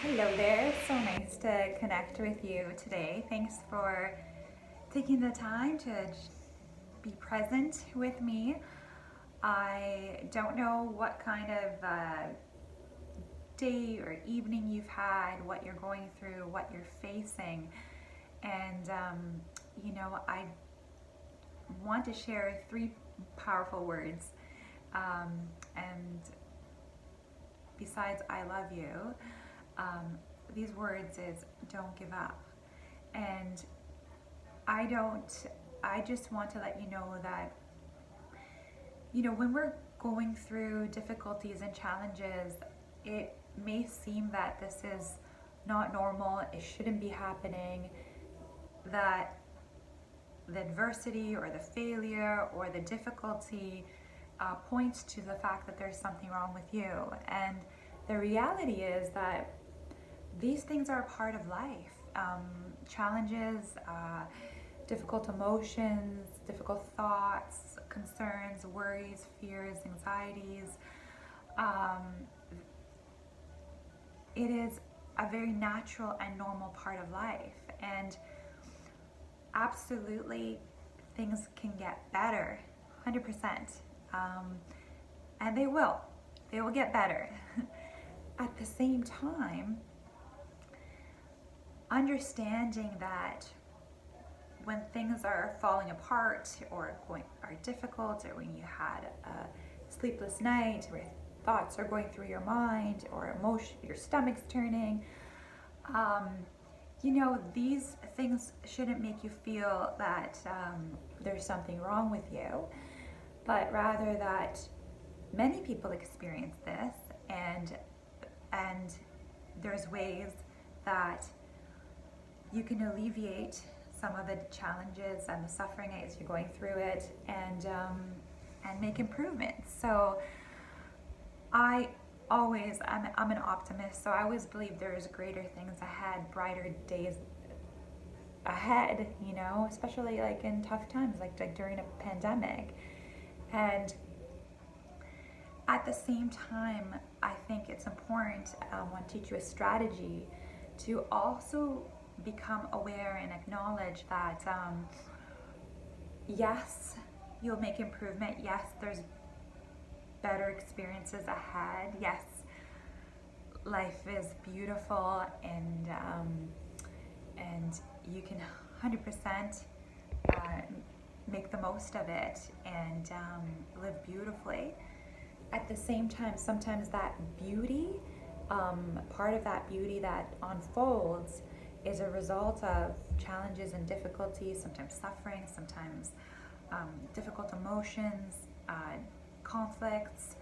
Hello there, so nice to connect with you today. Thanks for taking the time to be present with me. I don't know what kind of day or evening you've had, what you're going through, what you're facing, and I want to share three powerful words. And besides, I love you. Um, these words is don't give up. And I don't, I just want to let you know that, when we're going through difficulties and challenges, it may seem that this is not normal, it shouldn't be happening, that the adversity or the failure or the difficulty points to the fact that there's something wrong with you. And the reality is that these things are a part of life. Challenges, difficult emotions, difficult thoughts, concerns, worries, fears, anxieties. It is a very natural and normal part of life. And absolutely, things can get better, 100%. And they will. They will get better. At the same time, understanding that when things are falling apart or are difficult, or when you had a sleepless night, or thoughts are going through your mind, or your stomach's turning, these things shouldn't make you feel that there's something wrong with you, but rather that many people experience this, and there's ways that you can alleviate some of the challenges and the suffering as you're going through it, and make improvements. So I'm an optimist, so I always believe there's greater things ahead, brighter days ahead, especially like in tough times, like during a pandemic. And at the same time, I think it's important, I want to teach you a strategy to also become aware and acknowledge that yes, you'll make improvement. Yes, there's better experiences ahead. Yes, life is beautiful, and you can 100% make the most of it and live beautifully. At the same time, sometimes that beauty, part of that beauty that unfolds is a result of challenges and difficulties, sometimes suffering, sometimes difficult emotions, conflicts,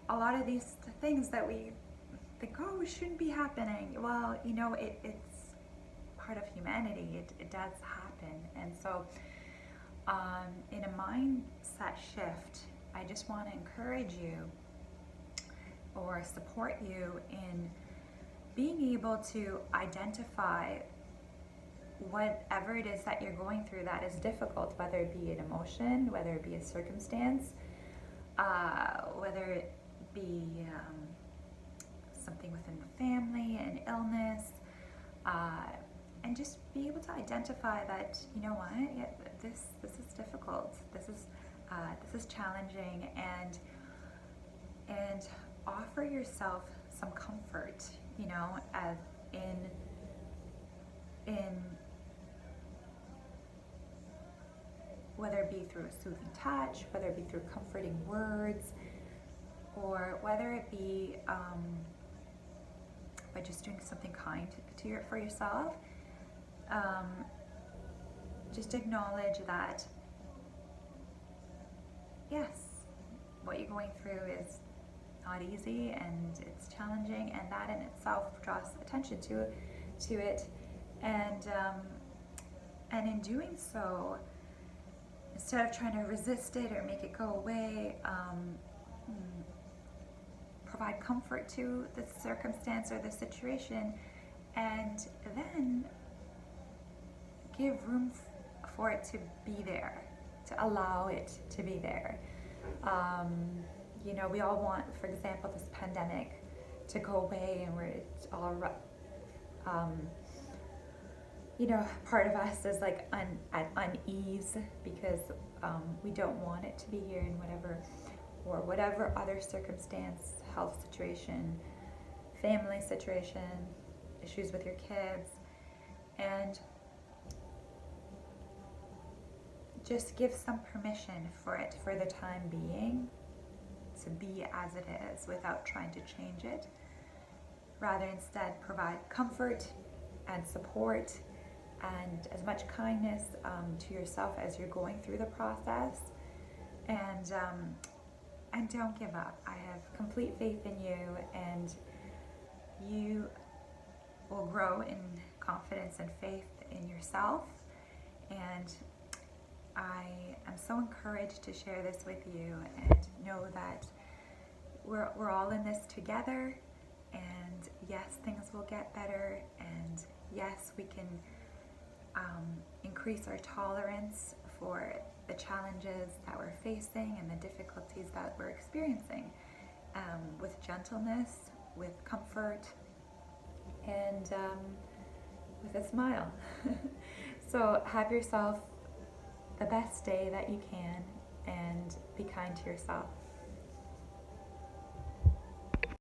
a lot of these things that we think, oh, it shouldn't be happening. Well, it's part of humanity. It does happen. And so in a mindset shift, I just want to encourage you or support you in being able to identify whatever it is that you're going through that is difficult, whether it be an emotion, whether it be a circumstance, whether it be something within the family, an illness, and just be able to identify that, yeah, this is difficult, this is challenging, and offer yourself some comfort, as in whether it be through a soothing touch, whether it be through comforting words, or whether it be by just doing something kind for yourself. Just acknowledge that, yes, what you're going through is not easy and it's challenging, and that in itself draws attention to it, and in doing so, instead of trying to resist it or make it go away, provide comfort to the circumstance or the situation, and then give room for it to be there, to allow it to be there. We all want, for example, this pandemic to go away and we're all You know, part of us is like at unease because we don't want it to be here in whatever other circumstance, health situation, family situation, issues with your kids, and just give some permission for it for the time being to be as it is without trying to change it. Rather, instead, provide comfort and support and as much kindness to yourself as you're going through the process, and don't give up. I have complete faith in you, and you will grow in confidence and faith in yourself. And I am so encouraged to share this with you, and know that we're all in this together. And yes, things will get better, and yes, we can increase our tolerance for the challenges that we're facing and the difficulties that we're experiencing, with gentleness, with comfort, and with a smile. So have yourself the best day that you can, and be kind to yourself.